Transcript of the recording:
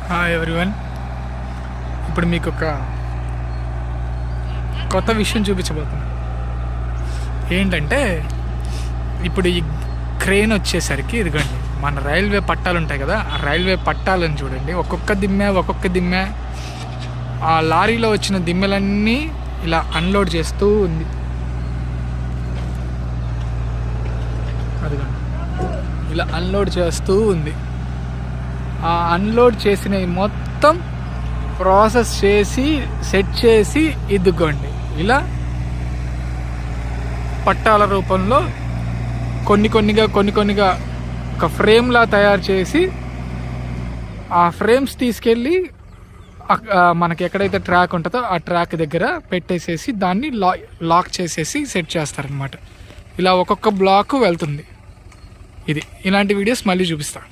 Hi everyone. ఇప్పుడు మీకు ఒక కొత్త విషయం చూపించబోతున్నా. ఏంటంటే ఇప్పుడు ఈ క్రేన్ వచ్చేసరికి ఇదిగోండి, మన రైల్వే పట్టాలు ఉంటాయి కదా, ఆ రైల్వే పట్టాలను చూడండి. ఒక్కొక్క దిమ్మె ఆ లారీలో వచ్చిన దిమ్మెలన్నీ ఇలా అన్లోడ్ చేస్తూ ఉంది. అదిగోండి, ఇలా అన్లోడ్ చేస్తూ ఉంది. ఆ అన్లోడ్ చేసినవి మొత్తం ప్రాసెస్ చేసి సెట్ చేసి ఇదిగోండి ఇలా పట్టాల రూపంలో కొన్నిగా ఒక ఫ్రేమ్లా తయారు చేసి ఆ ఫ్రేమ్స్ తీసుకెళ్ళి మనకి ఎక్కడైతే ట్రాక్ ఉంటుందో ఆ ట్రాక్ దగ్గర పెట్టేసేసి దాన్ని లాక్ చేసేసి సెట్ చేస్తారనమాట. ఇలా ఒక్కొక్క బ్లాక్ వెళ్తుంది. ఇలాంటి వీడియోస్ మళ్ళీ చూపిస్తాను.